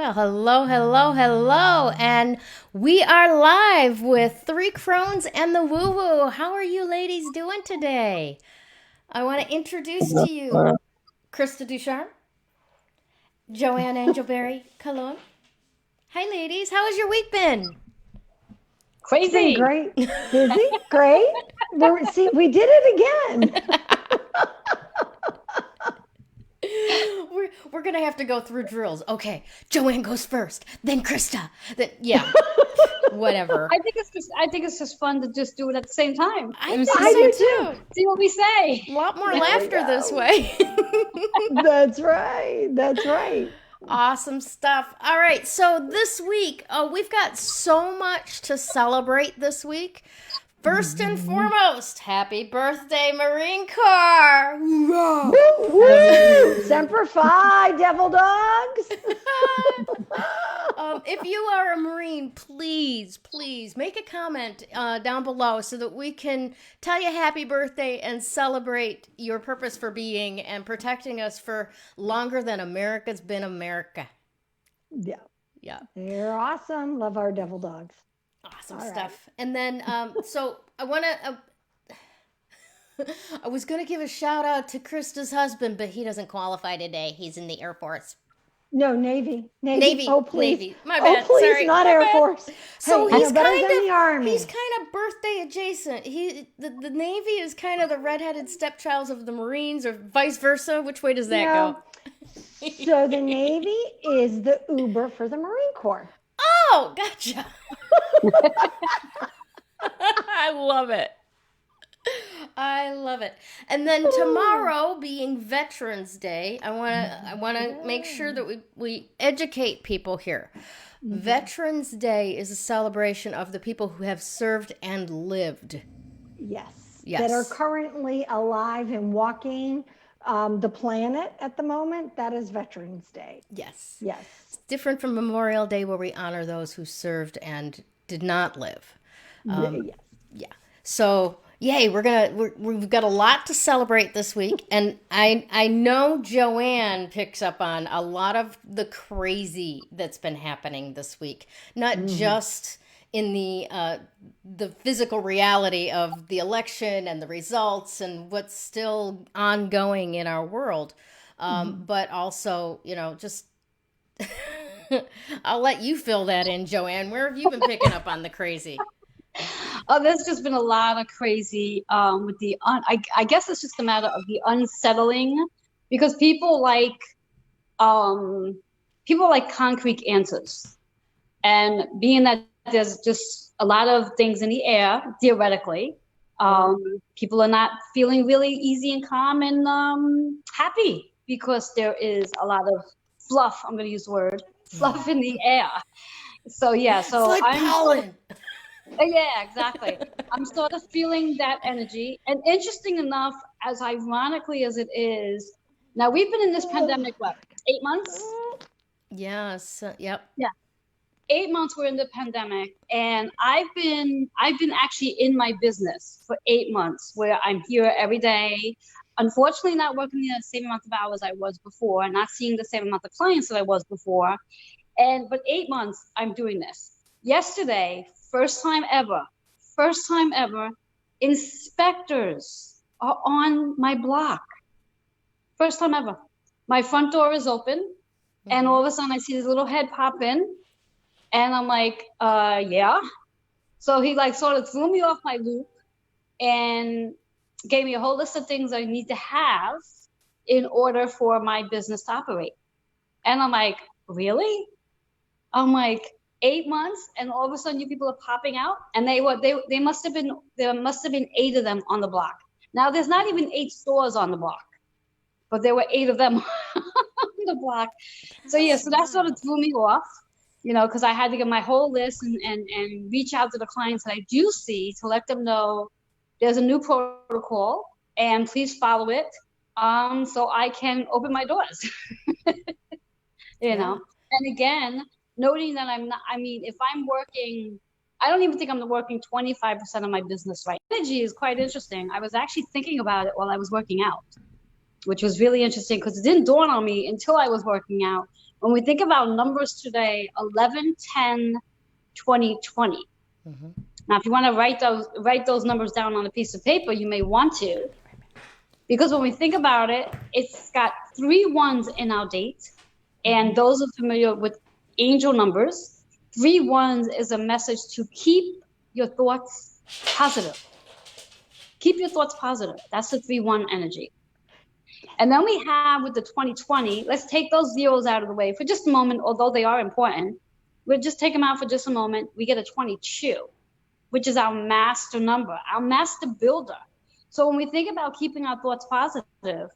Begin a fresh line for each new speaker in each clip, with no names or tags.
Well, hello, hello, hello. And we are live with Three Crones and the Woo Woo. How are you ladies doing today? I want to introduce to you Krista Ducharme, Joanne Angel Barry Colon. Hi, ladies. How has your week been?
It's been
Crazy.
great. Busy? Great. See, we did it again.
We're gonna have to go through drills. Okay, Joanne goes first, then Krista, then yeah, whatever.
I think it's just fun to just do it at the same time.
I
And
think
I
so
do
too.
too.
see what we say.
A lot more
There we
laughter this
go.
way.
That's right. That's right.
Awesome stuff. All right, so this week we've got so much to celebrate this week. First and foremost, happy birthday, Marine Corps! Hoorah!
Woo, woo. Semper Fi, devil dogs.
If you are a Marine, please make a comment down below so that we can tell you happy birthday and celebrate your purpose for being and protecting us for longer than America's been America.
Yeah.
Yeah.
They're awesome. Love our devil dogs.
Awesome
All right.
stuff. And then, so I want to, I was going to give a shout out to Krista's husband, but he doesn't qualify today. He's in the Air Force.
No, Navy.
Navy.
Oh, please.
Navy. My
Oh,
bad.
please,
Sorry.
not
My
Air
bad.
Force.
So
Hey,
he's
better
kind
than the Army.
he's kind of birthday adjacent. The Navy is kind of the redheaded stepchild of the Marines, or vice versa. Which way does that
Yeah.
go?
So the Navy is the Uber for the Marine Corps.
Oh, gotcha. I love it. I love it. And then tomorrow being Veterans Day, I want to make sure that we educate people here. Veterans Day is a celebration of the people who have served and lived.
Yes.
Yes.
That are currently alive and walking the planet at the moment. That is Veterans Day.
Yes.
Yes.
It's different from Memorial Day where we honor those who served and did not live.
Yes.
Yeah. So, yay, we've got a lot to celebrate this week, and I know Joanne picks up on a lot of the crazy that's been happening this week, not just in the physical reality of the election and the results and what's still ongoing in our world, but also, just I'll let you fill that in, Joanne. Where have you been picking up on the crazy?
Oh, there's just been a lot of crazy with I guess it's just a matter of the unsettling, because people like concrete answers, and being that there's just a lot of things in the air theoretically, people are not feeling really easy and calm and happy, because there is a lot of fluff. I'm going to use the word fluff in the air. So yeah, so
It's like
I'm
pollen.
yeah, exactly. I'm sort of feeling that energy. And interesting enough, as ironically as it is, now we've been in this pandemic, what, 8 months?
Yes. Yep.
Yeah. 8 months we're in the pandemic, and I've been actually in my business for 8 months, where I'm here every day. Unfortunately, not working the same amount of hours I was before, not seeing the same amount of clients that I was before. But 8 months I'm doing this. Yesterday, first time ever, inspectors are on my block. First time ever. My front door is open, and all of a sudden I see this little head pop in, and I'm like, yeah. So he sort of threw me off my loop and gave me a whole list of things I need to have in order for my business to operate. And I'm like, really? I'm like, 8 months, and all of a sudden you people are popping out, and there must have been 8 of them on the block. Now there's not even 8 stores on the block, but there were 8 of them on the block. So yeah, so that sort of threw me off, because I had to get my whole list and reach out to the clients that I do see to let them know there's a new protocol and please follow it, so I can open my doors. And again, noting that if I'm working, I don't even think I'm working 25% of my business right. Energy is quite interesting. I was actually thinking about it while I was working out, which was really interesting, because it didn't dawn on me until I was working out. When we think about numbers today, 11, 10, 20, 20.
Mm-hmm.
Now, if you want to write those numbers down on a piece of paper, you may want to, because when we think about it, it's got 3 ones in our date. And those are familiar with angel numbers. 3 ones is a message to keep your thoughts positive. Keep your thoughts positive. That's the 3-1 energy. And then we have with the 2020, let's take those zeros out of the way for just a moment, although they are important. We'll just take them out for just a moment. We get a 22, which is our master number, our master builder. So when we think about keeping our thoughts positive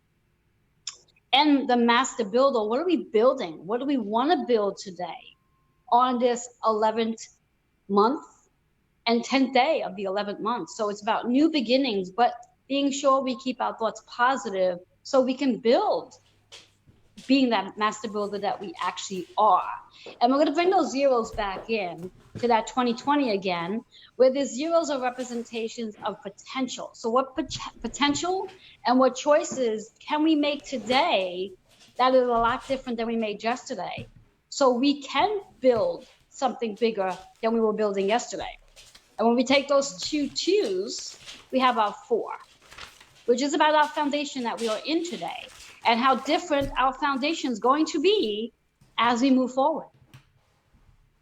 and the master builder, what are we building? What do we want to build today on this 11th month and 10th day of the 11th month? So it's about new beginnings, but being sure we keep our thoughts positive so we can build being that master builder that we actually are. And we're going to bring those zeros back in to that 2020 again, where the zeros are representations of potential. So what potential and what choices can we make today that is a lot different than we made yesterday? So we can build something bigger than we were building yesterday. And when we take those 2 2s, we have our 4, which is about our foundation that we are in today and how different our foundation is going to be as we move forward.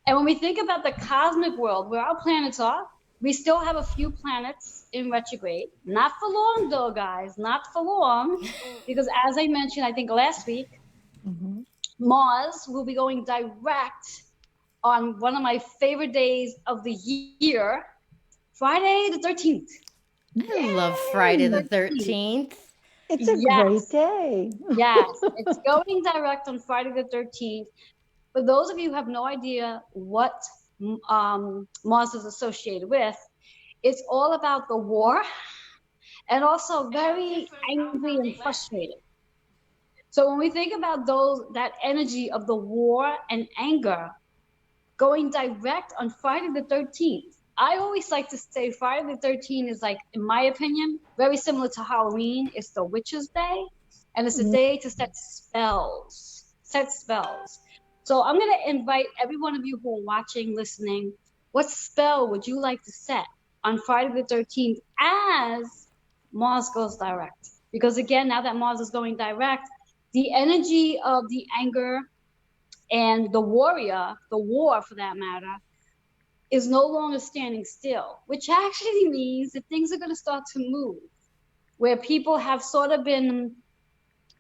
And when we think about the cosmic world where our planets are, we still have a few planets in retrograde. Not for long, though, guys, not for long. Because as I mentioned, I think last week, Mars will be going direct on one of my favorite days of the year, Friday the 13th.
I love Friday the 13th.
It's a great day.
Yes, it's going direct on Friday the 13th. For those of you who have no idea what Mars is associated with, it's all about the war and also very angry and frustrated. So when we think about that energy of the war and anger going direct on Friday the 13th, I always like to say Friday the 13th is, like, in my opinion, very similar to Halloween. It's the Witch's Day, and it's a day to set spells. So I'm going to invite every one of you who are watching, listening, what spell would you like to set on Friday the 13th as Mars goes direct? Because again, now that Mars is going direct, the energy of the anger and the warrior, the war for that matter, is no longer standing still, which actually means that things are going to start to move, where people have sort of been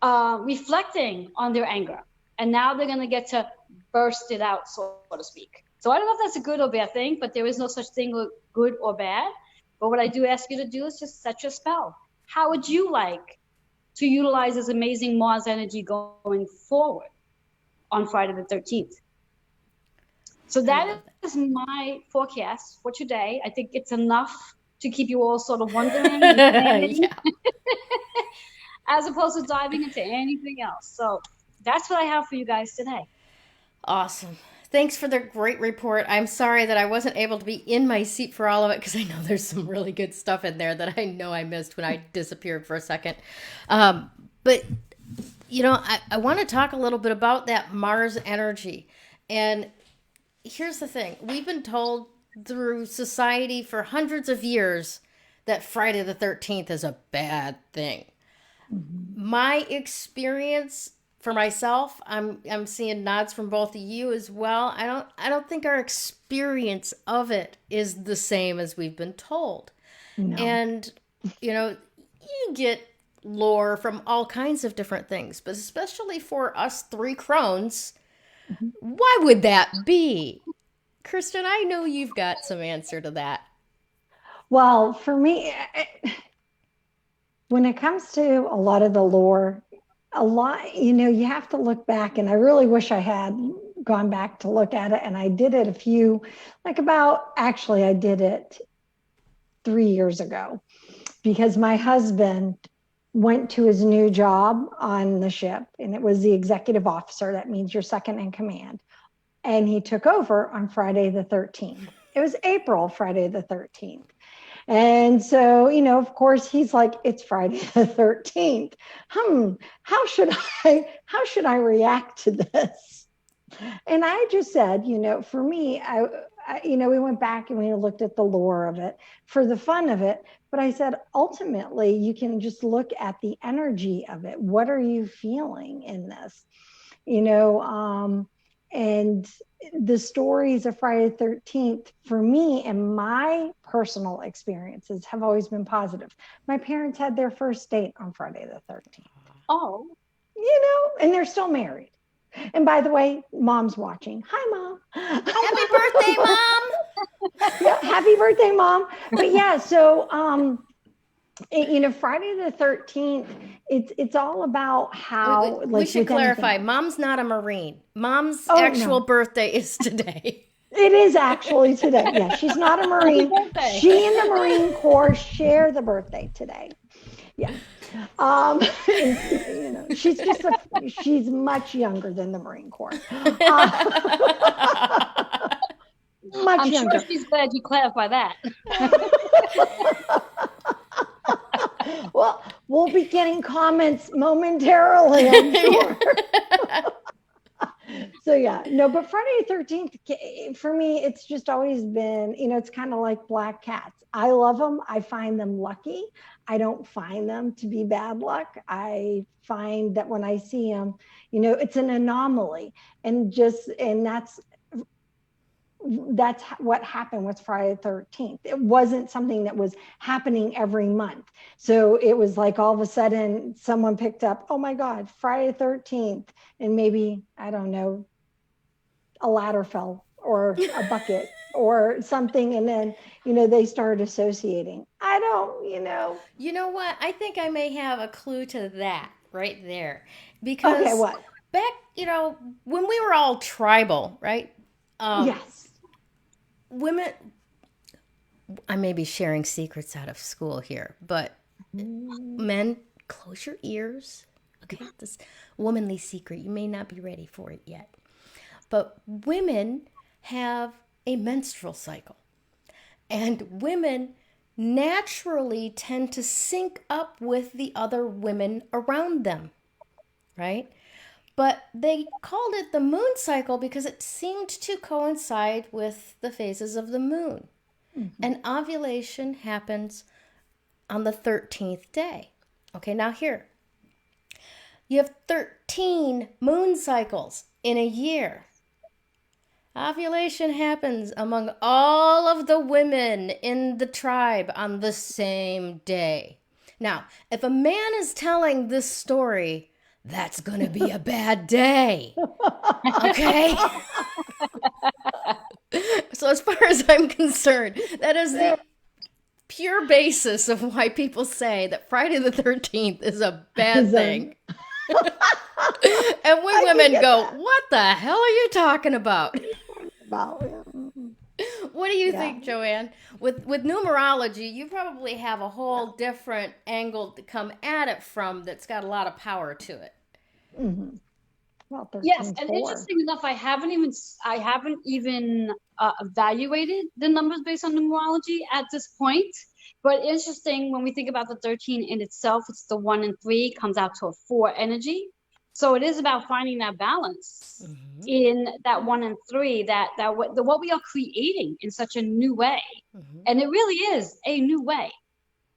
reflecting on their anger, and now they're going to get to burst it out, so to speak. So I don't know if that's a good or bad thing, but there is no such thing good or bad. But what I do ask you to do is just set your spell. How would you like to utilize this amazing Mars energy going forward on Friday the 13th? So that is my forecast for today. I think it's enough to keep you all sort of wondering and planning, as opposed to diving into anything else. So that's what I have for you guys today.
Awesome. Thanks for the great report. I'm sorry that I wasn't able to be in my seat for all of it because I know there's some really good stuff in there that I know I missed when I disappeared for a second. But, you know, I want to talk a little bit about that Mars energy. And here's the thing. We've been told through society for hundreds of years that Friday the 13th is a bad thing. My experience for myself, I'm seeing nods from both of you as well. I don't think our experience of it is the same as we've been told. No. And, you know, you get lore from all kinds of different things, but especially for us 3 Crones, why would that be? Kristen, I know you've got some answer to that.
Well, for me, when it comes to a lot of the lore, you have to look back, and I really wish I had gone back to look at it. And I did it I did it 3 years ago, because my husband went to his new job on the ship, and it was the executive officer. That means you're second in command. And he took over on Friday the 13th. It was April, Friday the 13th. And so, of course, he's like, it's Friday the 13th. How should I react to this? And I just said, for me, we went back and we looked at the lore of it for the fun of it. But I said, ultimately, you can just look at the energy of it. What are you feeling in this? And the stories of Friday the 13th, for me and my personal experiences, have always been positive. My parents had their first date on Friday the 13th.
Oh,
And they're still married. And by the way, mom's watching. Hi, mom.
Happy birthday, Mom.
Yeah, happy birthday, mom. But yeah, so Friday the 13th, it's all about how
We should clarify.
anything.
Mom's not a Marine. Mom's
Oh,
actual
no.
birthday is today.
It is actually today. Yeah, she's not a Marine.
birthday.
She and the Marine Corps share the birthday today. Yeah. She's much younger than the Marine Corps. Much
I'm
younger.
sure she's glad you clarified that.
Well, we'll be getting comments momentarily, I'm sure. So yeah, no, but Friday the 13th, for me, it's just always been, it's kind of like black cats. I love them. I find them lucky. I don't find them to be bad luck. I find that when I see them, it's an anomaly. And that's what happened with Friday the 13th. It wasn't something that was happening every month. So it was like all of a sudden someone picked up, oh my God, Friday the 13th. And maybe, I don't know, a ladder fell or a bucket or something. And then, they started associating. I don't.
You know what? I think I may have a clue to that right there. Because
Okay, what?
back, when we were all tribal, right?
Yes.
Women, I may be sharing secrets out of school here, but men, close your ears. Okay, this womanly secret, you may not be ready for it yet. But women have a menstrual cycle. And women naturally tend to sync up with the other women around them, right? But they called it the moon cycle because it seemed to coincide with the phases of the moon. Mm-hmm. And ovulation happens on the 13th day. Okay, now here. You have 13 moon cycles in a year. Ovulation happens among all of the women in the tribe on the same day. Now, if a man is telling this story, that's going to be a bad day. Okay? So as far as I'm concerned, that is the pure basis of why people say that Friday the 13th is a bad thing. And we women go, what the hell are you talking about? What do you think, Joanne? With numerology, you probably have a whole different angle to come at it from that's got a lot of power to it.
Mm-hmm. Well,
yes, and interesting enough, I haven't even evaluated the numbers based on numerology at this point. But interesting, when we think about the 13 in itself, it's the 1 and 3 comes out to a 4 energy. So it is about finding that balance in that 1 and 3, that what we are creating in such a new way. Mm-hmm. And it really is a new way.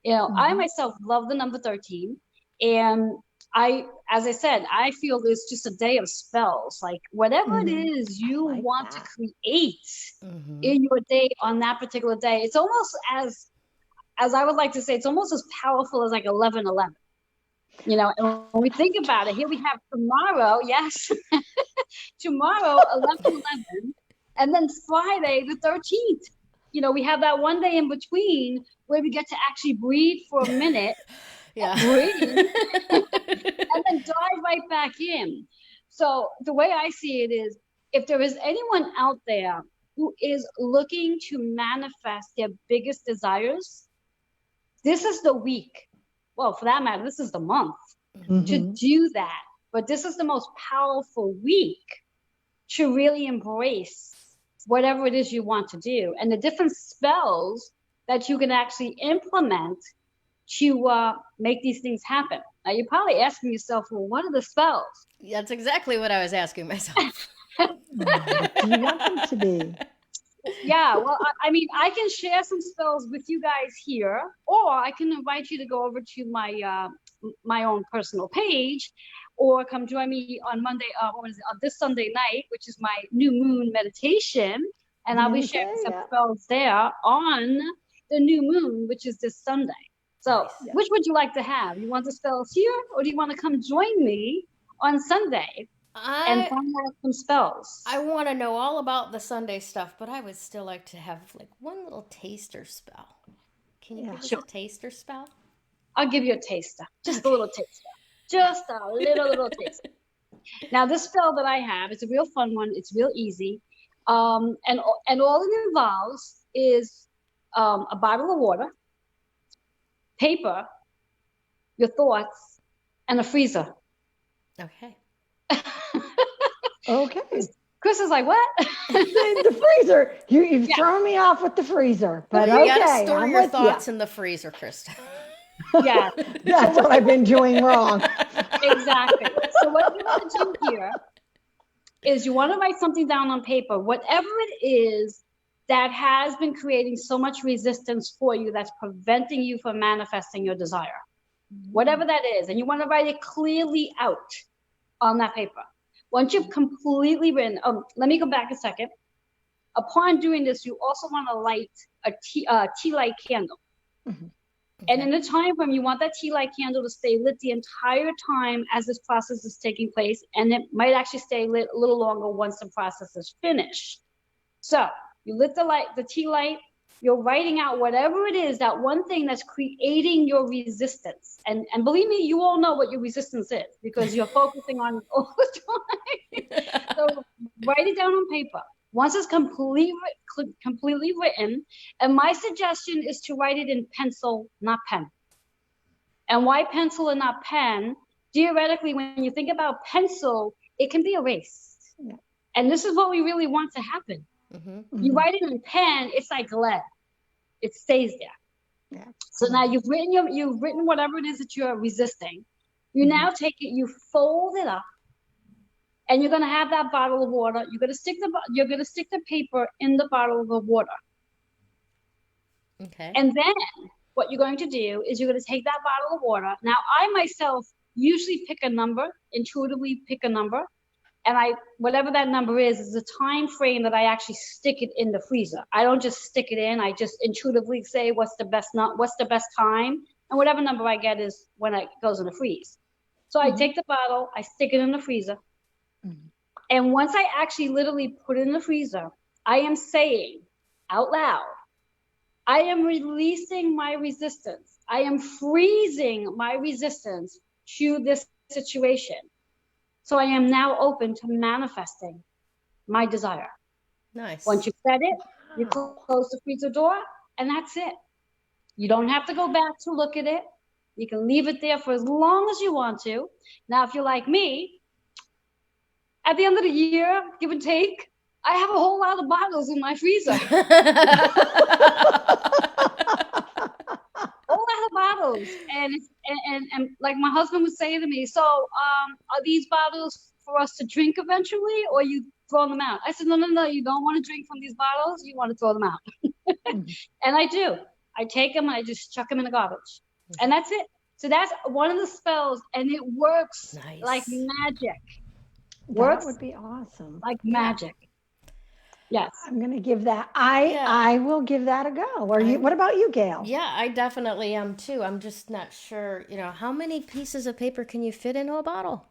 I myself love the number 13. And as I said, I feel there's just a day of spells. Like whatever it is you want to create in your day on that particular day, it's almost as I would like to say, it's almost as powerful as like 11/11. And when we think about it, here we have tomorrow, yes, tomorrow, 11/11, and then Friday, the 13th. We have that one day in between where we get to actually breathe for a minute, breathe, and then dive right back in. So the way I see it is, if there is anyone out there who is looking to manifest their biggest desires, this is the week. Well, for that matter, this is the month to do that. But this is the most powerful week to really embrace whatever it is you want to do. And the different spells that you can actually implement to make these things happen. Now, you're probably asking yourself, well, what are the spells?
That's exactly what I was asking myself.
What do you want them to be?
Yeah, well, I mean, I can share some spells with you guys here, or I can invite you to go over to my own personal page, or come join me on Monday. What is it? This Sunday night, which is my new moon meditation, and I'll be sharing some spells there on the new moon, which is this Sunday. So, which would you like to have? You want the spells here, or do you want to come join me on Sunday and find out some spells?
I want to know all about the Sunday stuff, but I would still like to have like one little taster spell. Can you give us a taster spell?
I'll give you a taster, just a little taster, just a little taster. Now, this spell that I have, it's a real fun one. It's real easy, and all it involves is a bottle of water, paper, your thoughts, and a freezer.
Okay.
Okay.
Chris is like, what?
The freezer. You've thrown me off with the freezer, but
you gotta store your thoughts in the freezer, Krista.
Yeah,
that's what I've been doing wrong.
Exactly. So what you want to do here is you want to write something down on paper, whatever it is that has been creating so much resistance for you, that's preventing you from manifesting your desire, whatever that is, and you want to write it clearly out on that paper. Once you've completely written, let me go back a second. Upon doing this, you also want to light a tea light candle. Mm-hmm. Okay. And in the time frame, you want that tea light candle to stay lit the entire time as this process is taking place. And it might actually stay lit a little longer once the process is finished. So you lit the tea light, you're writing out whatever it is, that one thing that's creating your resistance. And believe me, you all know what your resistance is because you're focusing on it all the time. So write it down on paper. Once it's completely written, and my suggestion is to write it in pencil, not pen. And why pencil and not pen? Theoretically, when you think about pencil, it can be erased. Yeah. And this is what we really want to happen. Mm-hmm. You write it in pen, it's like lead. It stays there. Yeah. So now you've written whatever it is that you're resisting. You now take it, you fold it up, and you're going to have that bottle of water. You're going to stick the paper in the bottle of the water. Okay. And then what you're going to do is you're going to take that bottle of water. Now, I myself usually intuitively pick a number. And whatever that number is the time frame that I actually stick it in the freezer. I don't just stick it in. I just intuitively say what's the best time, and whatever number I get is when it goes in the freeze. So I take the bottle, I stick it in the freezer, and once I actually literally put it in the freezer, I am saying out loud, I am releasing my resistance. I am freezing my resistance to this situation. So I am now open to manifesting my desire.
Nice.
Once you said it, you close the freezer door, and that's it. You don't have to go back to look at it. You can leave it there for as long as you want to. Now, if you're like me, at the end of the year, give and take, I have a whole lot of bottles in my freezer. Bottles, and like my husband would say to me, so are these bottles for us to drink eventually, or you throw them out? I said, no, you don't want to drink from these bottles, you want to throw them out. And I do. I take them and I just chuck them in the garbage, and that's it. So that's one of the spells, and it works like magic.
That would be awesome.
Like magic. Yes.
I'm going to give that. I will give that a go. What about you, Gayle?
Yeah, I definitely am too. I'm just not sure, how many pieces of paper can you fit into a bottle?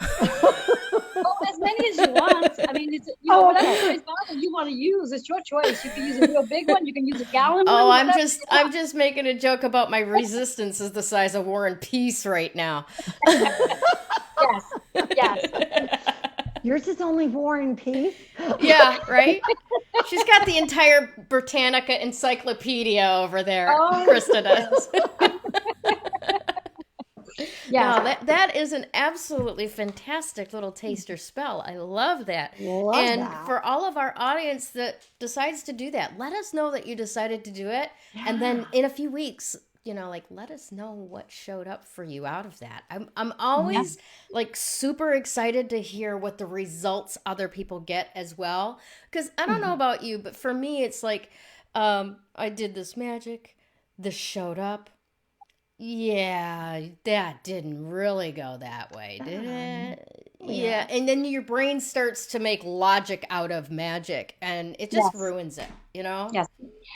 Oh, as many as you want. I mean, it's whatever size bottle you want to use, it's your choice. You can use a real big one. You can use a gallon one.
Oh, I'm just making a joke about my resistance is the size of War and Peace right now.
Yes.
Yours is only War and Peace?
Yeah, right? She's got the entire Britannica encyclopedia over there. Oh, Krista does. Yeah. No, that is an absolutely fantastic little taster spell. I love that. For all of our audience that decides to do that, let us know that you decided to do it. Yeah. And then in a few weeks, like let us know what showed up for you out of that. I'm always like super excited to hear what the results other people get as well. Because I don't know about you, but for me, it's like I did this magic, this showed up. Yeah, that didn't really go that way, did it? Yeah, and then your brain starts to make logic out of magic, and it just
Yes.
ruins it,
Yes.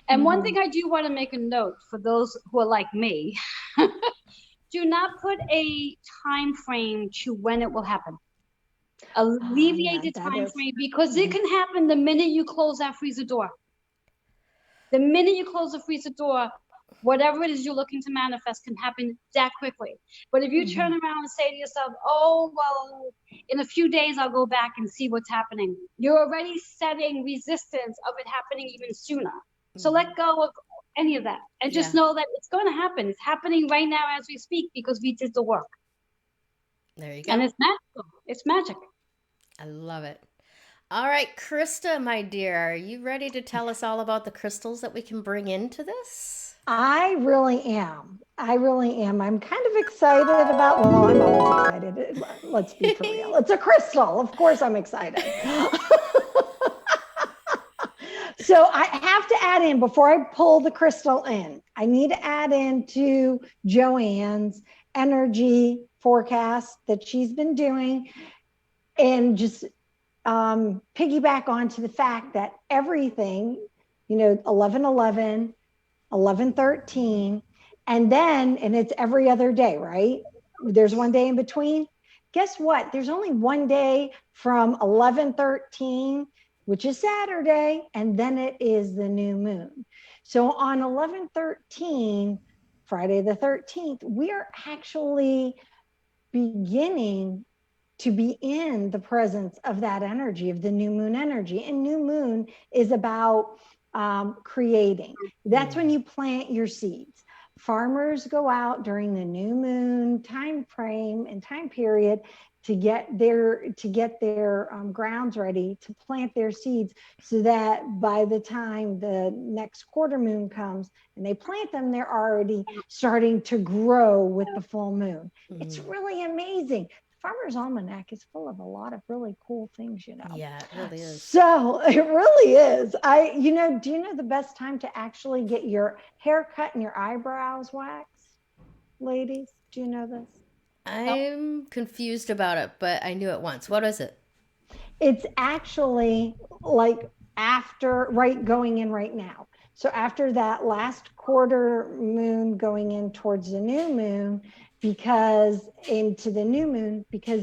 And one thing I do want to make a note for those who are like me, do not put a time frame to when it will happen. Alleviate the time frame, because it can happen the minute you close that freezer door. The minute you close the freezer door, whatever it is you're looking to manifest can happen that quickly. But if you turn around and say to yourself, oh, well, in a few days, I'll go back and see what's happening, you're already setting resistance of it happening even sooner. So let go of any of that and just know that it's going to happen. It's happening right now as we speak because we did the work.
There you go.
And it's magical. It's magic.
I love it. All right, Krista, my dear, are you ready to tell us all about the crystals that we can bring into this?
I really am. I'm kind of excited about, well, I'm always excited. Let's be for real. It's a crystal. Of course I'm excited. So I have to add in, before I pull the crystal in, I need to add into Joanne's energy forecast that she's been doing, and just piggyback onto the fact that everything, 11/11, 11/13, and it's every other day, right? There's one day in between. Guess what? There's only one day from 11/13, which is Saturday, and then it is the new moon. So on 11/13, Friday the 13th, we are actually beginning to be in the presence of that energy, of the new moon energy. And new moon is about creating. That's when you plant your seeds. Farmers go out during the new moon time frame and time period to get their grounds ready to plant their seeds, so that by the time the next quarter moon comes and they plant them, they're already starting to grow with the full moon. It's really amazing. Farmer's Almanac is full of a lot of really cool things,
Yeah, it really is.
So it really is. Do you know the best time to actually get your hair cut and your eyebrows waxed, ladies? Do you know this?
I'm confused about it, but I knew it once. What is it?
It's actually like going in right now. So after that last quarter moon going in towards the new moon, because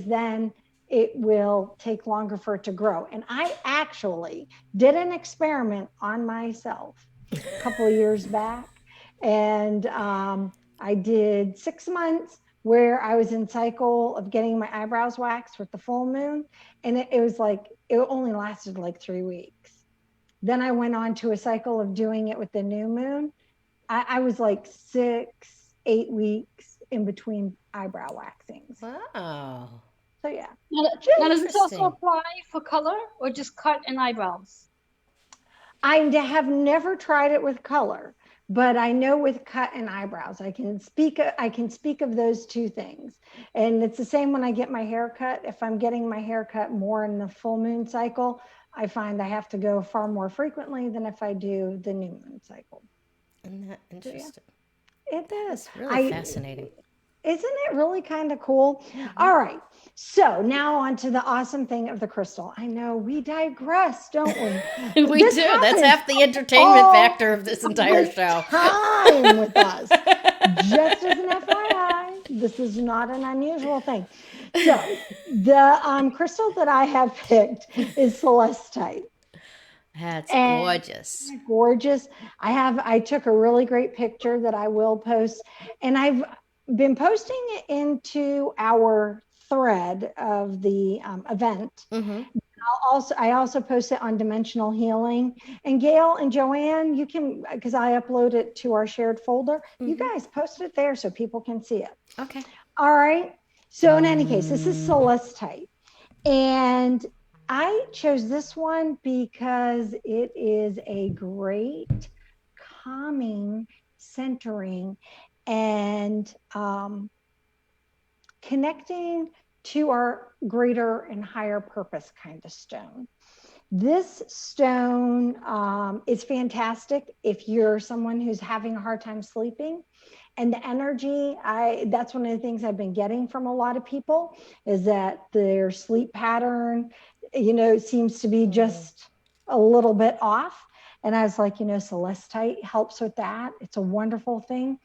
then it will take longer for it to grow. And I actually did an experiment on myself a couple of years back. And I did 6 months where I was in cycle of getting my eyebrows waxed with the full moon. And it was like, it only lasted like 3 weeks. Then I went on to a cycle of doing it with the new moon. I was like 6-8 weeks in between eyebrow waxings.
Wow.
So yeah.
Now does this also apply for color or just cut and eyebrows?
I have never tried it with color, but I know with cut and eyebrows, I can speak of those two things. And it's the same when I get my hair cut. If I'm getting my hair cut more in the full moon cycle, I find I have to go far more frequently than if I do the new moon cycle.
Isn't that interesting?
Yeah, it is.
It's really fascinating.
Isn't it really kind of cool? All right. So now on to the awesome thing of the crystal. I know we digress, don't we?
We do. That's half the entertainment factor of this entire show.
Time with us. Just as an FYI, this is not an unusual thing. So the crystal that I have picked is Celeste.
That's gorgeous.
Gorgeous. I took a really great picture that I will post, and I've been posting it into our thread of the event. I also post it on Dimensional Healing. And Gayle and Joanne, you can, because I upload it to our shared folder, you guys post it there so people can see it.
Okay.
All right. So in any case, this is Celeste. And I chose this one because it is a great calming, centering, and connecting to our greater and higher purpose kind of stone. This stone is fantastic if you're someone who's having a hard time sleeping. And the energy, that's one of the things I've been getting from a lot of people, is that their sleep pattern, seems to be just a little bit off. And I was like, Celestite helps with that. It's a wonderful thing,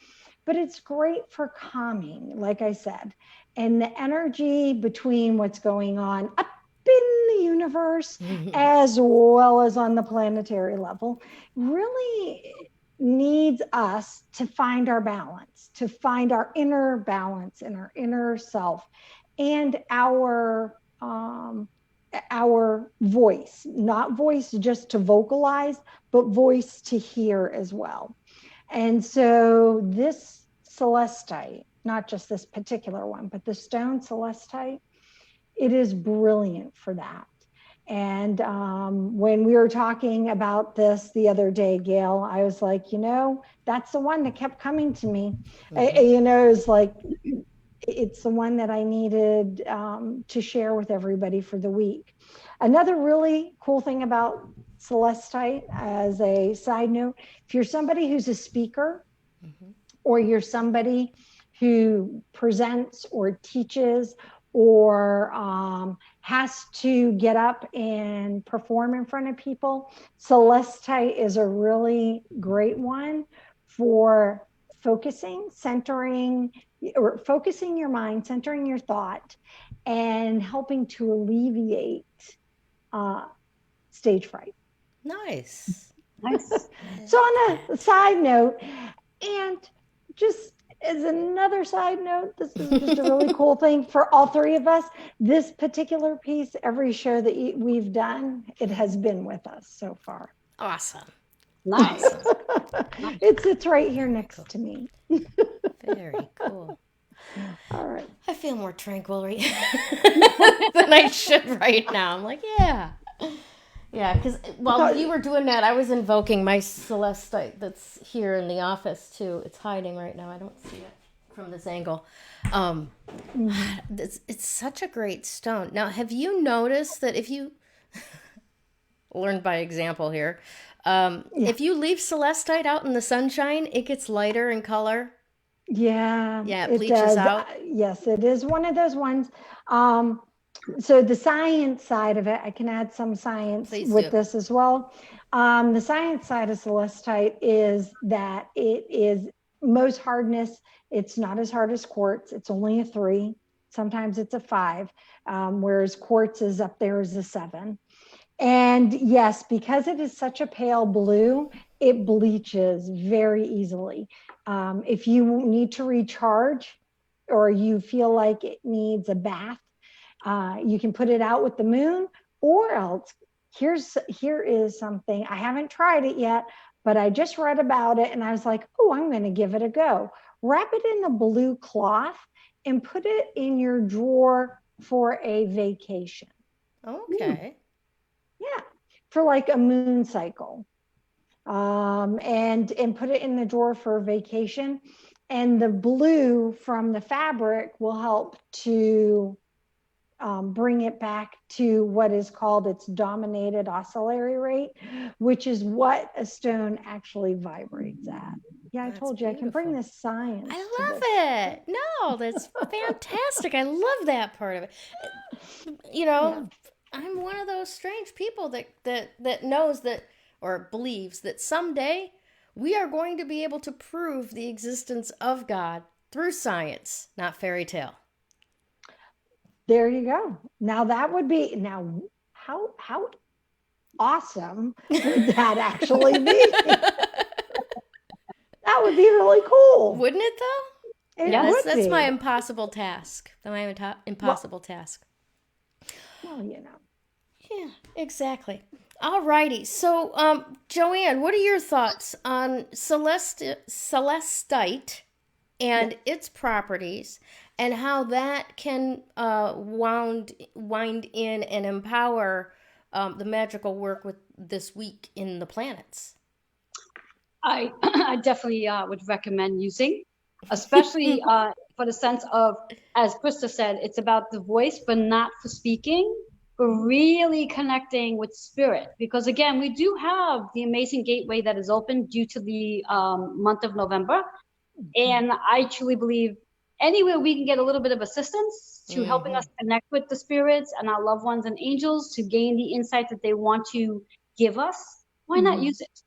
but it's great for calming, like I said. And the energy between what's going on up in the universe as well as on the planetary level really needs us to find our balance, to find our inner balance and our inner self, and our voice, not voice just to vocalize, but voice to hear as well. And so this celestite, not just this particular one, but the stone celestite, it is brilliant for that. And when we were talking about this the other day, Gayle, I was like, that's the one that kept coming to me. It was like, it's the one that I needed to share with everybody for the week. Another really cool thing about celestite, as a side note, if you're somebody who's a speaker, or you're somebody who presents or teaches or has to get up and perform in front of people, celestite is a really great one for centering your mind, centering your thought, and helping to alleviate stage fright.
Nice.
So on a side note, and just as another side note, this is just a really cool thing for all three of us. This particular piece, every show that we've done, it has been with us so far.
Awesome.
Nice.
It sits right here next to me.
Very cool.
All right.
I feel more tranquil than I should right now. I'm like, yeah. Yeah, because while you were doing that, I was invoking my celestite that's here in the office, too. It's hiding right now. I don't see it from this angle. It's such a great stone. Now, have you noticed that if you... learned by example here. If you leave celestite out in the sunshine, it gets lighter in color.
Yeah,
it bleaches out.
Yes, it is one of those ones. So the science side of it, I can add some science with this as well. The science side of celestite is that it is most hardness. It's not as hard as quartz. It's only a 3. Sometimes it's a 5, whereas quartz is up there as a 7. And yes, because it is such a pale blue, it bleaches very easily. If you need to recharge or you feel like it needs a bath, you can put it out with the moon, or else here is something. I haven't tried it yet, but I just read about it and I was like, oh, I'm going to give it a go. Wrap it in a blue cloth and put it in your drawer for a vacation.
Okay.
Yeah, for like a moon cycle. And put it in the drawer for a vacation. And the blue from the fabric will help to bring it back to what is called its dominated oscillatory rate, which is what a stone actually vibrates at. Yeah, I told you beautiful. I can bring this science.
I love it. No, that's fantastic. I love that part of it. Yeah. I'm one of those strange people that knows that, or believes that someday we are going to be able to prove the existence of God through science, not fairy tale.
There you go. Now that would be, how awesome would that actually be? That would be really cool.
Wouldn't it though? That's my impossible task. Impossible task.
Well,
Yeah, exactly. All righty. So, Joanne, what are your thoughts on celestite and its properties, and how that can wind in and empower the magical work with this week in the planets?
I definitely would recommend using especially for the sense of, as Krista said, it's about the voice, but not for speaking, but really connecting with spirit. Because again, we do have the amazing gateway that is open due to the month of November. And I truly believe anywhere we can get a little bit of assistance to helping us connect with the spirits and our loved ones and angels to gain the insight that they want to give us, why not use it?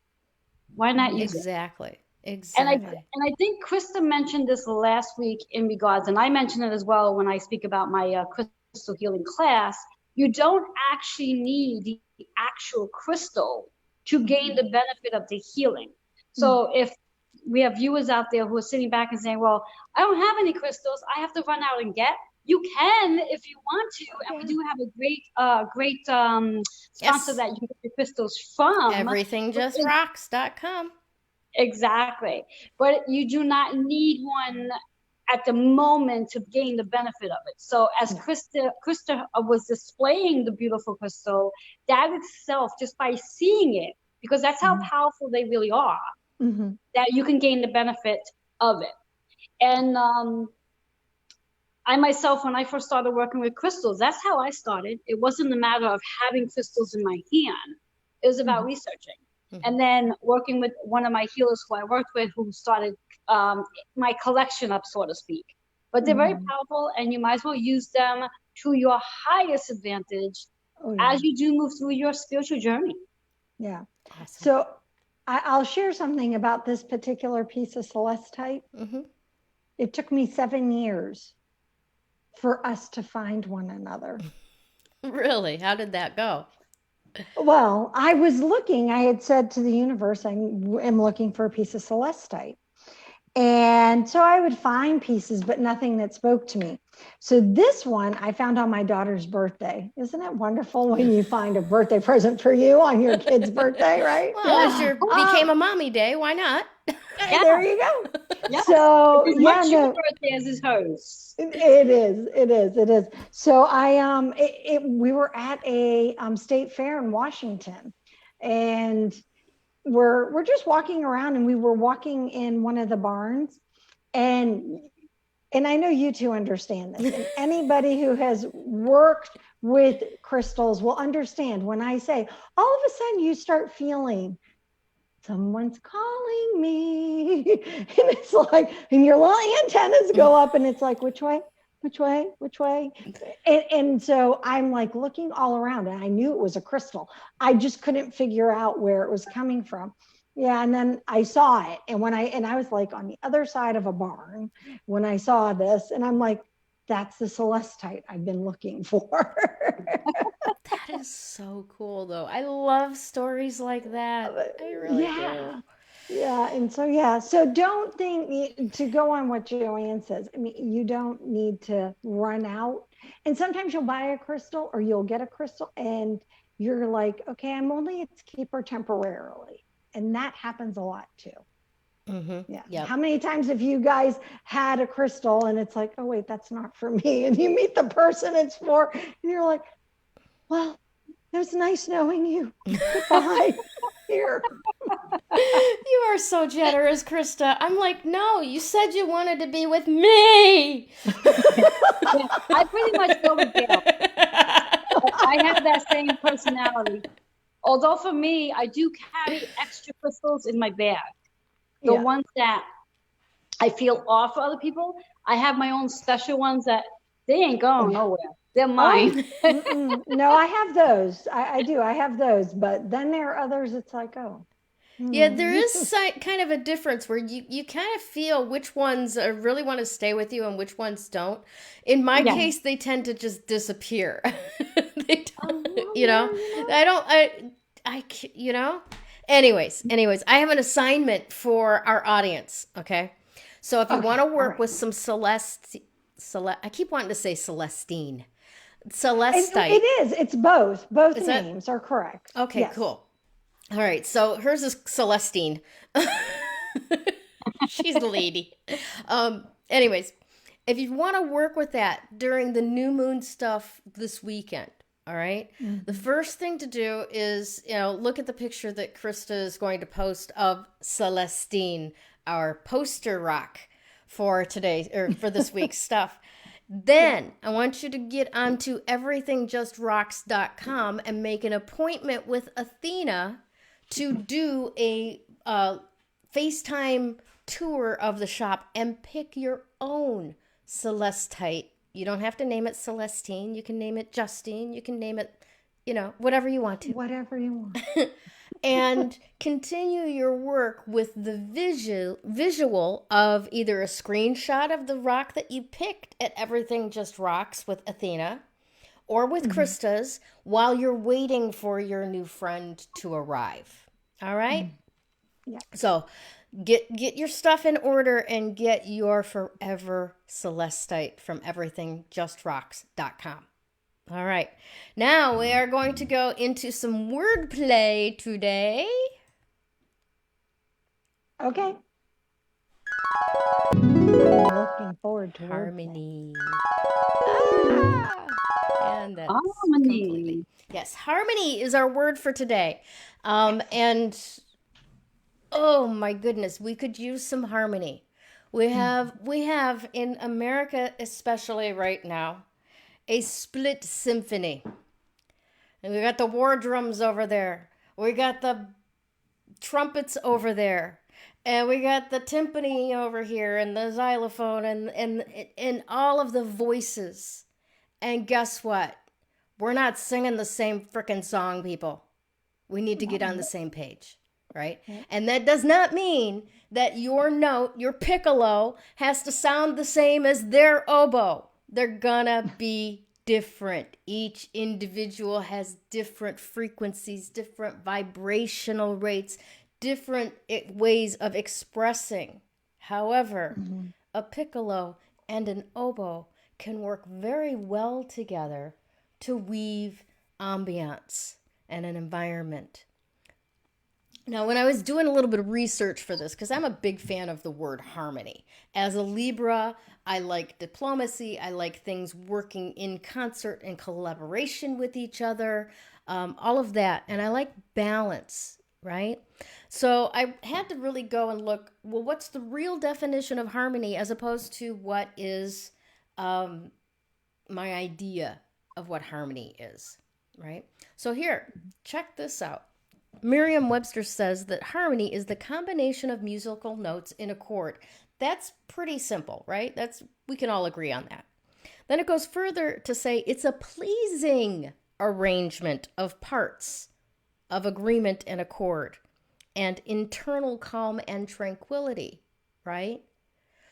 Why not use it?
Exactly.
And
Exactly.
I think Krista mentioned this last week in regards, and I mentioned it as well when I speak about my crystal healing class. You don't actually need the actual crystal to gain the benefit of the healing. So if we have viewers out there who are sitting back and saying, well, I don't have any crystals, I have to run out and get. You can if you want to, and we do have a great sponsor that you can get the crystals from.
Everythingjusrocks.com.
Exactly. But you do not need one at the moment to gain the benefit of it. So as Krista was displaying the beautiful crystal, that itself, just by seeing it, because that's how powerful they really are, that you can gain the benefit of it. And I myself, when I first started working with crystals, that's how I started. It wasn't a matter of having crystals in my hand. It was about researching. And then working with one of my healers who I worked with, who started my collection up, so to speak. But they're very powerful, and you might as well use them to your highest advantage as you do move through your spiritual journey.
Yeah.
Awesome.
So I'll share something about this particular piece of celestite. It took me 7 years for us to find one another.
Really? How did that go?
Well, I was looking, I had said to the universe, I am looking for a piece of celestite. And so I would find pieces, but nothing that spoke to me. So this one I found on my daughter's birthday. Isn't it wonderful when you find a birthday present for you on your kid's birthday, right?
Well, it became a mommy day. Why not?
There you go.
Yeah.
So
As much your birthday as is hers.
It is. So we were at a state fair in Washington, and we're just walking around, and we were walking in one of the barns, and I know you two understand this, and anybody who has worked with crystals will understand when I say all of a sudden you start feeling someone's calling me, and it's like, and your little antennas go up, and it's like, which way? And so I'm like looking all around, and I knew it was a crystal. I just couldn't figure out where it was coming from. Yeah, and then I saw it, and I was like on the other side of a barn when I saw this, and I'm like, that's the celestite I've been looking for.
That is so cool, though. I love stories like that. I really do.
Yeah. And so don't think, to go on what Joanne says, I mean, you don't need to run out. And sometimes you'll buy a crystal or you'll get a crystal and you're like, okay, I'm only its keeper temporarily. And that happens a lot too. Yeah.
Yep.
How many times have you guys had a crystal and it's like, oh wait, that's not for me. And you meet the person it's for, and you're like, well, it was nice knowing you. Goodbye. Here.
You are so generous, Krista. I'm like, no, you said you wanted to be with me.
Yeah, I pretty much go with Gayle. I have that same personality. Although for me, I do carry extra crystals in my bag. The ones that I feel off for other people, I have my own special ones that they ain't going nowhere. They're mine.
No, I have those. I do. I have those. But then there are others. It's like, oh.
Yeah, there is kind of a difference where you kind of feel which ones really want to stay with you and which ones don't. In my case, they tend to just disappear. They don't, Anyways, I have an assignment for our audience, okay? So if you want to work with some Celeste, I keep wanting to say Celestine. Celestite.
It is. It's both. Both names are correct.
Okay,
yes.
Cool. All right, so hers is Celestine. She's the lady. Anyways, if you want to work with that during the new moon stuff this weekend, all right, the first thing to do is, look at the picture that Krista is going to post of Celestine, our poster rock for today or for this week's stuff. Then I want you to get onto everythingjustrocks.com and make an appointment with Athena to do a FaceTime tour of the shop and pick your own Celestite. You don't have to name it Celestine. You can name it Justine. You can name it, whatever you want to.
Whatever you want.
And continue your work with the visual of either a screenshot of the rock that you picked at Everything Just Rocks with Athena or with Krista's while you're waiting for your new friend to arrive. All right?
Yeah.
So get your stuff in order and get your forever Celestite from everythingjustrocks.com. All right. Now we are going to go into some wordplay today.
Okay. I'm looking forward to
Harmony. And that's
Harmony.
completely. Yes, harmony is our word for today. And oh my goodness, we could use some harmony. We have in America, especially right now, a split symphony. And we got the war drums over there. We got the trumpets over there. And we got the timpani over here and the xylophone and all of the voices. And guess what? We're not singing the same frickin' song, people. We need to get on the same page, right? And that does not mean that your note, your piccolo, has to sound the same as their oboe. They're gonna be different. Each individual has different frequencies, different vibrational rates, different ways of expressing. However, a piccolo and an oboe can work very well together to weave ambiance and an environment. Now, when I was doing a little bit of research for this, because I'm a big fan of the word harmony. As a Libra, I like diplomacy. I like things working in concert and collaboration with each other, all of that. And I like balance, right? So I had to really go and look, well, what's the real definition of harmony as opposed to what is my idea of what harmony is, right? So here, check this out. Merriam-Webster says that harmony is the combination of musical notes in a chord. That's pretty simple, right? We can all agree on that. Then it goes further to say it's a pleasing arrangement of parts of agreement and accord and internal calm and tranquility, right?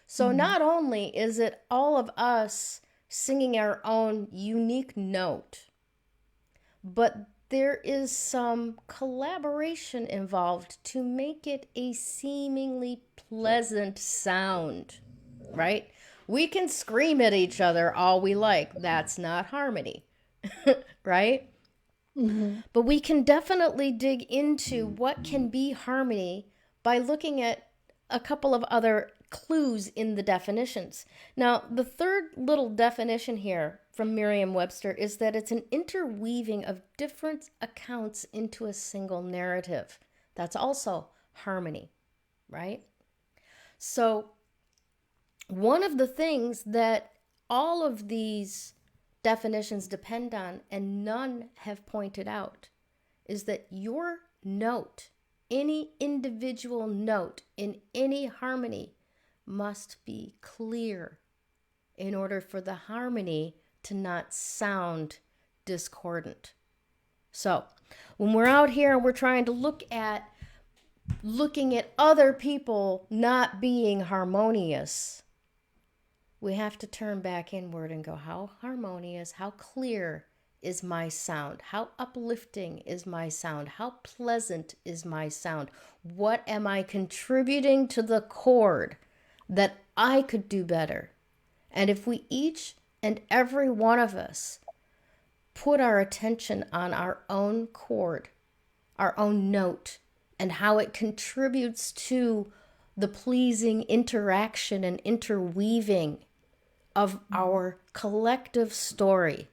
So not only is it all of us singing our own unique note, but there is some collaboration involved to make it a seemingly pleasant sound, right? We can scream at each other all we like. That's not harmony, right? But we can definitely dig into what can be harmony by looking at a couple of other clues in the definitions. Now, the third little definition here from Merriam-Webster is that it's an interweaving of different accounts into a single narrative. That's also harmony, right? So one of the things that all of these definitions depend on, and none have pointed out, is that your note, any individual note in any harmony, must be clear in order for the harmony to not sound discordant. So when we're out here and we're trying to looking at other people not being harmonious, we have to turn back inward and go, how harmonious, how clear is my sound? How uplifting is my sound? How pleasant is my sound? What am I contributing to the chord that I could do better? And if we each and every one of us put our attention on our own chord, our own note, and how it contributes to the pleasing interaction and interweaving of our collective story,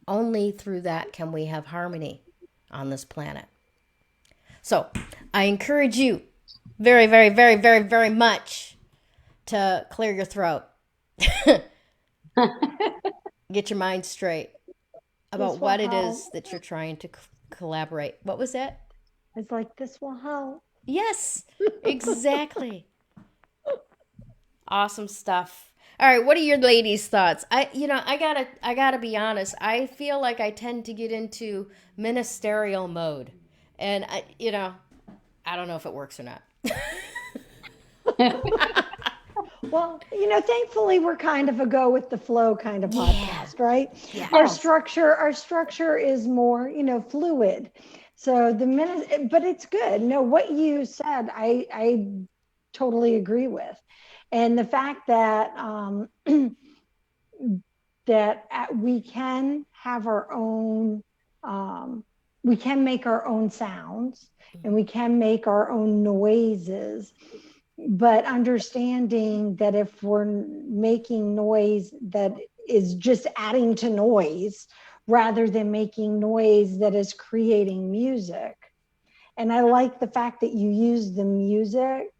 only through that can we have harmony on this planet. So I encourage you very, very, very, very, very much to clear your throat. Get your mind straight about
This will
what it
help.
is that you're trying to collaborate. What was that?
It's like, this will help.
Yes, exactly. Awesome stuff. All right, what are your ladies' thoughts? I gotta be honest. I feel like I tend to get into ministerial mode, and I don't know if it works or not.
Well, thankfully we're kind of a go with the flow kind of podcast, right?
Yeah.
Our structure is more, fluid. So but it's good. No, what you said, I totally agree with. And the fact that we can have our own, we can make our own sounds, and we can make our own noises, but understanding that if we're making noise that is just adding to noise rather than making noise that is creating music. And I like the fact that you use the music,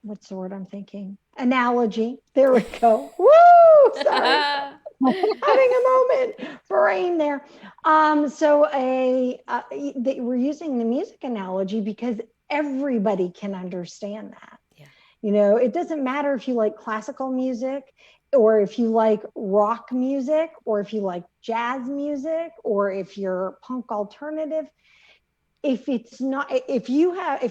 what's the word I'm thinking? Analogy. There we go. Woo! Sorry. Having a moment, brain there. We're using the music analogy because everybody can understand that.
Yeah.
It doesn't matter if you like classical music, or if you like rock music, or if you like jazz music, or if you're punk alternative. If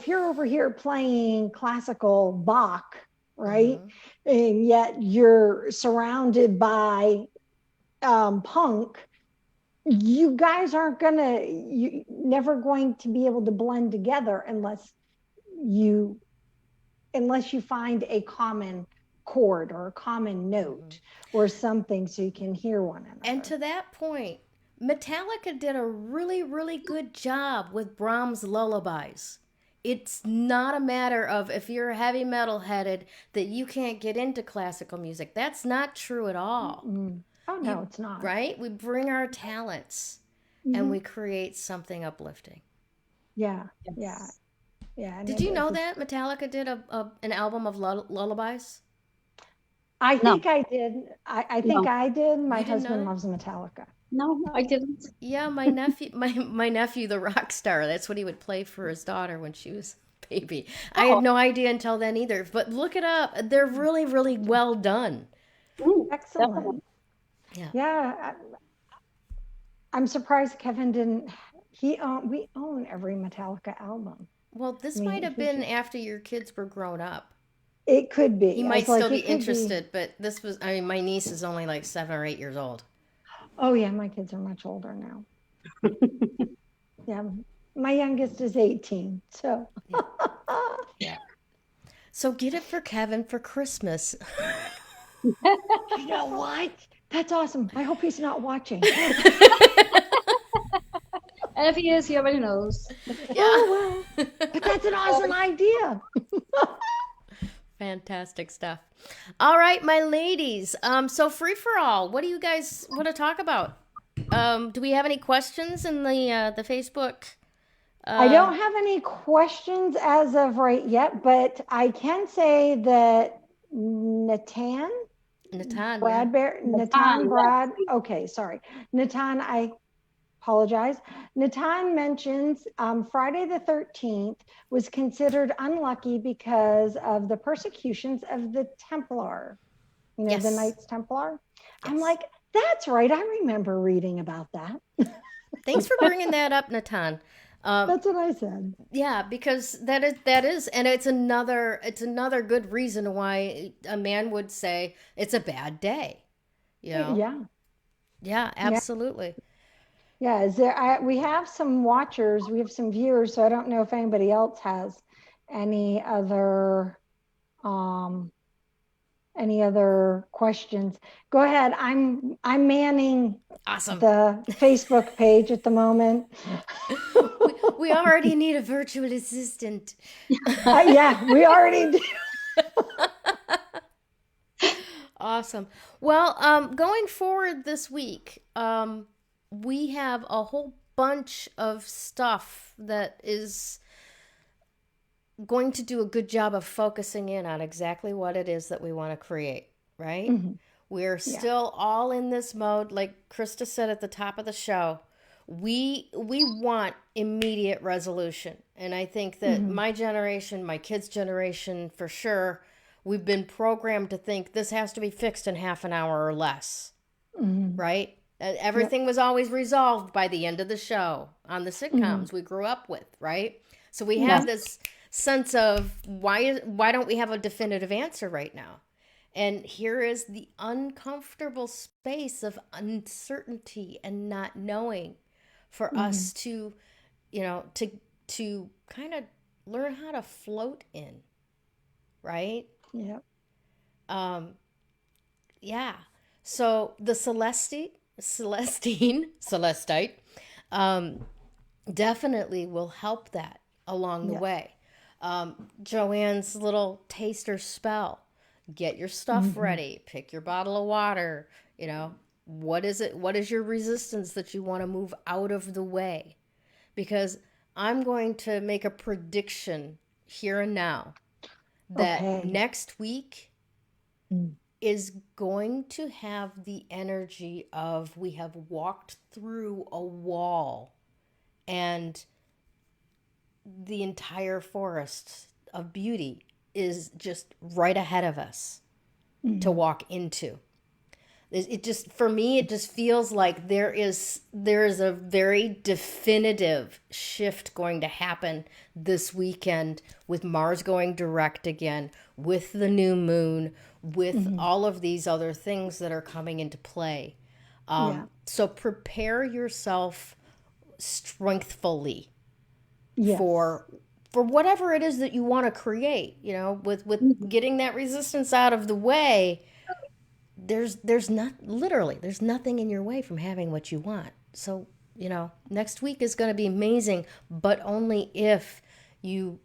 you're over here playing classical Bach, right?
Mm-hmm.
And yet you're surrounded by punk, you guys you never going to be able to blend together unless you find a common chord or a common note, or something, so you can hear one another.
And to that point, Metallica did a really, really good job with Brahms' lullabies. It's not a matter of, if you're heavy metal headed, that you can't get into classical music. That's not true at all.
Mm-hmm. Oh, no, it's not.
Right? We bring our talents, and we create something uplifting.
Yeah.
Yes.
Yeah.
Did you know that Metallica did an album of lullabies?
I think I did. I think I did. My husband
that?
loves Metallica.
No, I didn't.
Yeah, my nephew, my nephew, the rock star. That's what he would play for his daughter when she was a baby. I had no idea until then either. But look it up; they're really, really well done.
Excellent.
Definitely.
Yeah. I'm surprised Kevin didn't. We own every Metallica album.
Well, this might have been after your kids were grown up.
It could be.
He might still be interested, but this was. I mean, my niece is only like 7 or 8 years old.
Oh yeah, my kids are much older now. Yeah, my youngest is 18. So.
Yeah. So get it for Kevin for Christmas.
You know what? That's awesome. I hope he's not watching.
And if he is, he already knows.
Yeah.
Oh, well. But that's an awesome idea.
Fantastic stuff. All right, my ladies. So free for all. What do you guys want to talk about? Do we have any questions in the Facebook?
I don't have any questions as of right yet, but I can say that Natan Brad. Okay, sorry. Natan, I apologize. Natan mentions Friday the 13th was considered unlucky because of the persecutions of the Templar, the Knights Templar. Yes. I'm like, that's right. I remember reading about that.
Thanks for bringing that up, Natan.
That's what I said.
Yeah, because that is, and it's another good reason why a man would say it's a bad day. Yeah. Yeah, absolutely.
Yeah, we have some watchers, we have some viewers, so I don't know if anybody else has any other questions. Go ahead. I'm manning the Facebook page at the moment.
We already need a virtual assistant.
Yeah, we already do.
Awesome. Well, going forward this week, we have a whole bunch of stuff that is going to do a good job of focusing in on exactly what it is that we want to create, right?
Mm-hmm.
We're still all in this mode, like Krista said at the top of the show. We want immediate resolution. And I think that my generation, my kids' generation for sure, we've been programmed to think this has to be fixed in half an hour or less, right? Everything was always resolved by the end of the show on the sitcoms we grew up with, right? So we have this sense of why don't we have a definitive answer right now? And here is the uncomfortable space of uncertainty and not knowing for us to, to kind of learn how to float in, right?
Yeah.
Yeah. So the Celestite, definitely will help that along the way. Joanne's little taster spell. Get your stuff ready. Pick your bottle of water. What is it? What is your resistance that you want to move out of the way? Because I'm going to make a prediction here and now that next week is going to have the energy of we have walked through a wall and the entire forest of beauty is just right ahead of us to walk into. It just, for me, it just feels like there is a very definitive shift going to happen this weekend with Mars going direct again, with the new moon, with all of these other things that are coming into play. So prepare yourself strengthfully for whatever it is that you want to create, with getting that resistance out of the way. There's nothing in your way from having what you want. So, next week is going to be amazing, but only if you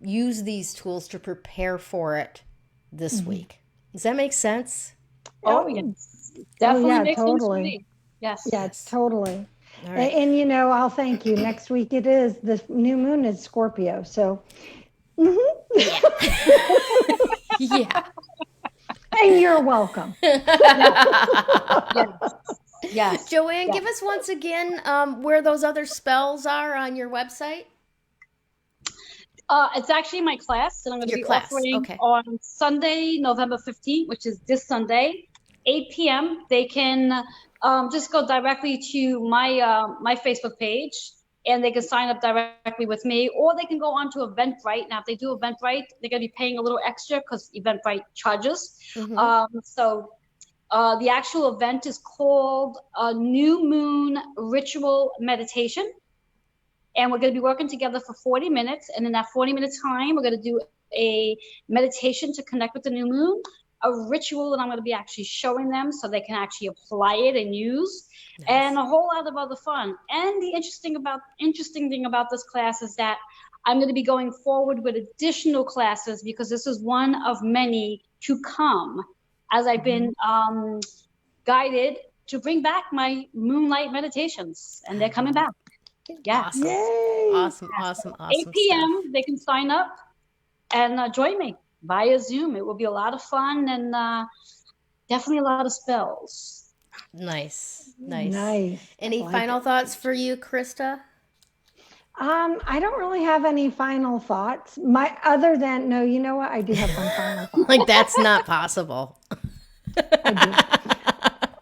use these tools to prepare for it this week. Does that make sense?
Oh, yes. Definitely makes sense to me. Yes.
Yes, totally.
All right.
And I'll thank you. Next week the new moon is Scorpio. So,
Yeah.
And you're welcome.
Yes.
Joanne, give us once again where those other spells are on your website.
It's actually my class, and I'm going to be offering on Sunday, November 15th, which is this Sunday, 8 p.m. They can just go directly to my Facebook page, and they can sign up directly with me, or they can go on to Eventbrite. Now, if they do Eventbrite, they're going to be paying a little extra because Eventbrite charges. So the actual event is called New Moon Ritual Meditation. And we're going to be working together for 40 minutes. And in that 40-minute time, we're going to do a meditation to connect with the new moon, a ritual that I'm going to be actually showing them so they can actually apply it and use, and a whole lot of other fun. And the interesting thing about this class is that I'm going to be going forward with additional classes because this is one of many to come as I've been guided to bring back my moonlight meditations, and they're coming back. Yes.
Awesome.
8 p.m. They can sign up and join me via Zoom. It will be a lot of fun and definitely a lot of spells.
Nice.
I
Any
like
final thoughts for you, Krista?
I don't really have any final thoughts. Other than you know what? I do have one final thought.
Like that's not possible.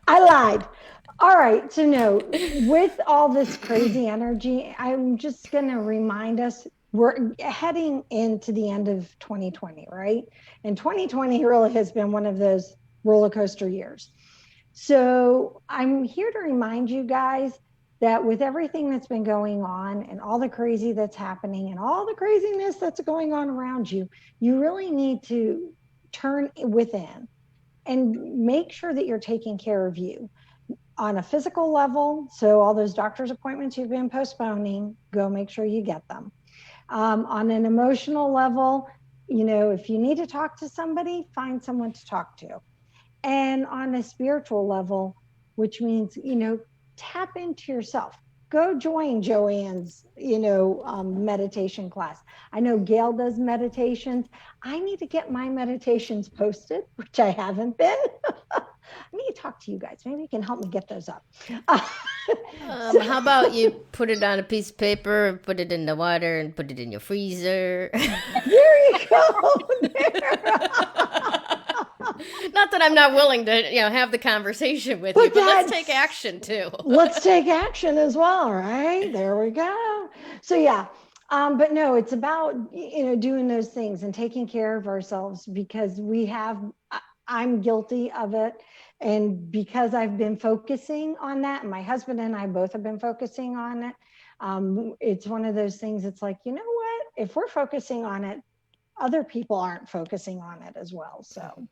I lied. All right. So with all this crazy energy, I'm just going to remind us we're heading into the end of 2020, right? And 2020 really has been one of those roller coaster years. So I'm here to remind you guys that with everything that's been going on and all the crazy that's happening and all the craziness that's going on around you, you really need to turn within and make sure that you're taking care of you on a physical level. So all those doctor's appointments you've been postponing, go make sure you get them. On an emotional level, if you need to talk to somebody, find someone to talk to. And on a spiritual level, which means, tap into yourself, go join Joanne's, meditation class. I know Gayle does meditations. I need to get my meditations posted, which I haven't been. I need to talk to you guys. Maybe you can help me get those up.
How about you put it on a piece of paper and put it in the water and put it in your freezer?
There you go. There.
Not that I'm not willing to, have the conversation with you, but let's take action too.
Let's take action as well, right? There we go. So yeah, but no, it's about doing those things and taking care of ourselves, because I'm guilty of it. And because I've been focusing on that, and my husband and I both have been focusing on it, it's one of those things. It's like, you know what? If we're focusing on it, other people aren't focusing on it as well. So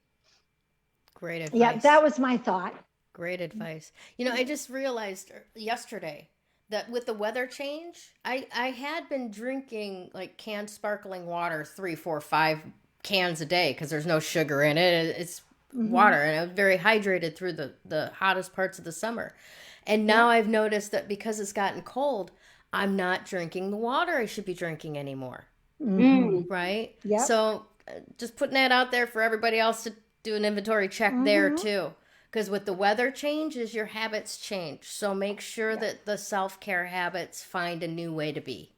great advice.
Yeah, that was my thought.
Great advice. I just realized yesterday that with the weather change, I had been drinking like canned sparkling water, 3, 4, 5 cans a day, because there's no sugar in it. It's water, and I was very hydrated through the hottest parts of the summer. And now I've noticed that because it's gotten cold, I'm not drinking the water I should be drinking anymore. Right?
Yeah.
So just putting that out there for everybody else to do an inventory check there too. Because with the weather changes, your habits change. So make sure that the self-care habits find a new way to be.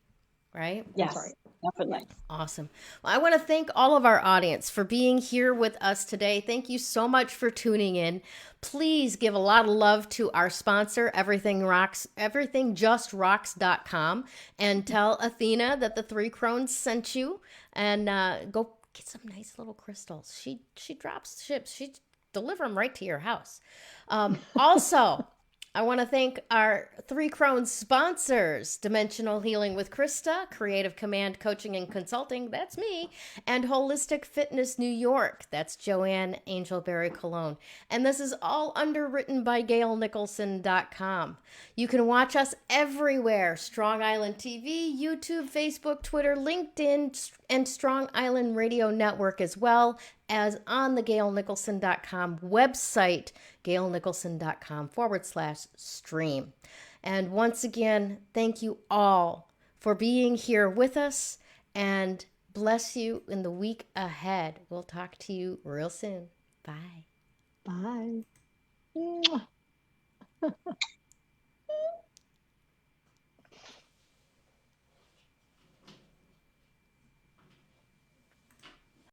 Right?
Yes,
Right.
definitely.
Awesome. Well, I want to thank all of our audience for being here with us today. Thank you so much for tuning in. Please give a lot of love to our sponsor, everythingjusrocks.com, and tell Athena that the 3 Crones sent you, and go get some nice little crystals. She ships. She deliver them right to your house. Also, I want to thank our 3 Crones sponsors, Dimensional Healing with Krista, Creative Command Coaching and Consulting, that's me, and Holistic Fitness New York, that's Joanne Angel Barry Colon. And this is all underwritten by GayleNicholson.com. You can watch us everywhere, Strong Island TV, YouTube, Facebook, Twitter, LinkedIn, and Strong Island Radio Network, as well as on the GayleNicholson.com website, GayleNicholson.com/stream. And once again, thank you all for being here with us, and bless you in the week ahead. We'll talk to you real soon. Bye.
Bye.